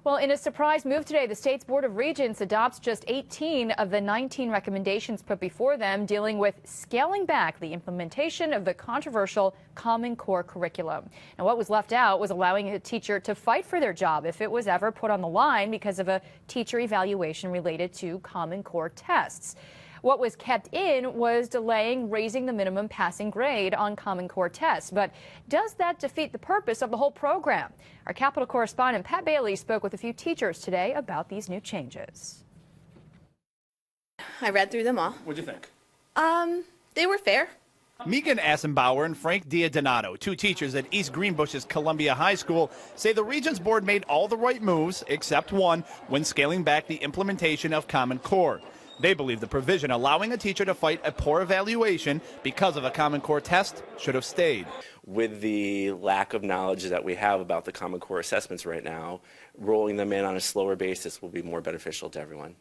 Well, in a surprise move today, the State's Board of Regents adopts just 18 of the 19 recommendations put before them, dealing with scaling back the implementation of the controversial Common Core curriculum. Now, what was left out was allowing a teacher to fight for their job if it was ever put on the line because of a teacher evaluation related to Common Core tests. What was kept in was delaying raising the minimum passing grade on Common Core tests. But does that defeat the purpose of the whole program? Our Capitol correspondent Pat Bailey spoke with a few teachers today about these new changes. I read through them all. What'd you think? They were fair. Megan Assenbauer and Frank Diadonato, two teachers at East Greenbush's Columbia High School, say the Regents Board made all the right moves, except one, when scaling back the implementation of Common Core. They believe the provision allowing a teacher to fight a poor evaluation because of a Common Core test should have stayed. With the lack of knowledge that we have about the Common Core assessments right now, rolling them in on a slower basis will be more beneficial to everyone.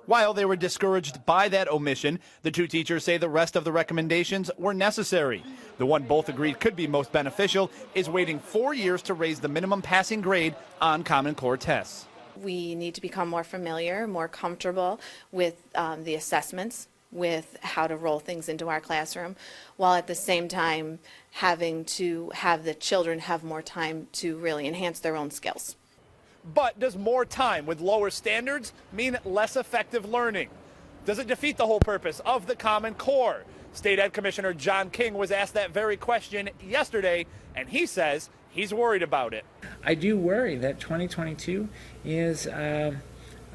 While they were discouraged by that omission, the two teachers say the rest of the recommendations were necessary. The one both agreed could be most beneficial is waiting 4 years to raise the minimum passing grade on Common Core tests. We need to become more familiar, more comfortable with the assessments, with how to roll things into our classroom, while at the same time having to have the children have more time to really enhance their own skills. But does more time with lower standards mean less effective learning? Does it defeat the whole purpose of the Common Core? State Ed Commissioner King was asked that very question yesterday, and he says he's worried about it. I do worry that 2022 is a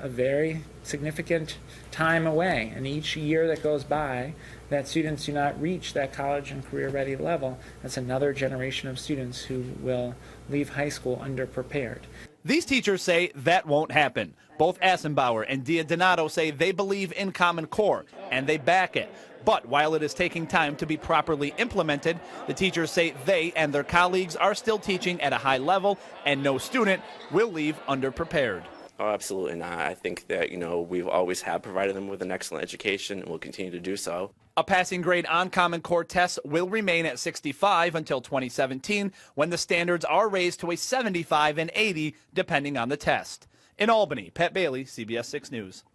very significant time away, and each year that goes by that students do not reach that college and career ready level, that's another generation of students who will leave high school underprepared. These teachers say that won't happen. Both Assenbauer and Diadonato say they believe in Common Core, and they back it. But while it is taking time to be properly implemented, the teachers say they and their colleagues are still teaching at a high level, and no student will leave underprepared. Oh, absolutely not. I think that, we've always have provided them with an excellent education and will continue to do so. A passing grade on Common Core tests will remain at 65 until 2017, when the standards are raised to a 75 and 80, depending on the test. In Albany, Pat Bailey, CBS 6 News.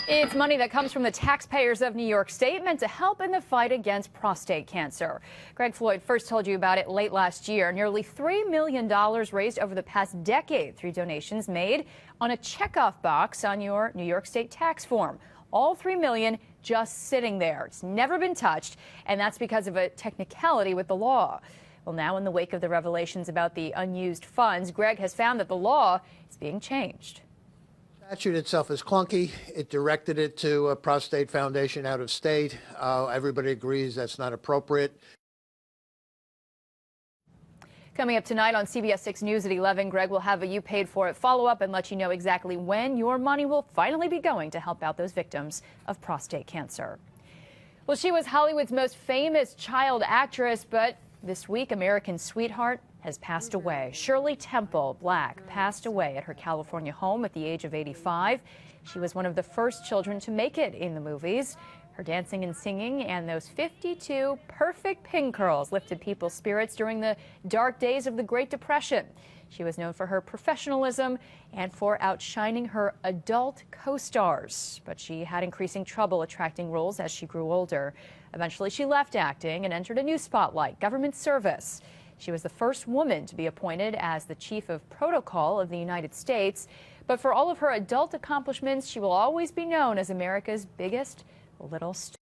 It's money that comes from the taxpayers of New York State, meant to help in the fight against prostate cancer. Greg Floyd first told you about it late last year. Nearly $3 million raised over the past decade through donations made on a checkoff box on your New York State tax form. All $3 million just sitting there. It's never been touched, and that's because of a technicality with the law. Well, now in the wake of the revelations about the unused funds, Greg has found that the law is being changed. The statute itself is clunky. It directed it to a prostate foundation out of state. Everybody agrees that's not appropriate. Coming up tonight on CBS 6 News at 11, Greg will have a You Paid For It follow-up and let you know exactly when your money will finally be going to help out those victims of prostate cancer. Well, she was Hollywood's most famous child actress, but this week, American sweetheart has passed away. Shirley Temple Black passed away at her California home at the age of 85. She was one of the first children to make it in the movies. Her dancing and singing and those 52 perfect pin curls lifted people's spirits during the dark days of the Great Depression. She was known for her professionalism and for outshining her adult co-stars, but she had increasing trouble attracting roles as she grew older. Eventually, she left acting and entered a new spotlight, government service. She was the first woman to be appointed as the Chief of Protocol of the United States. But for all of her adult accomplishments, she will always be known as America's biggest little star.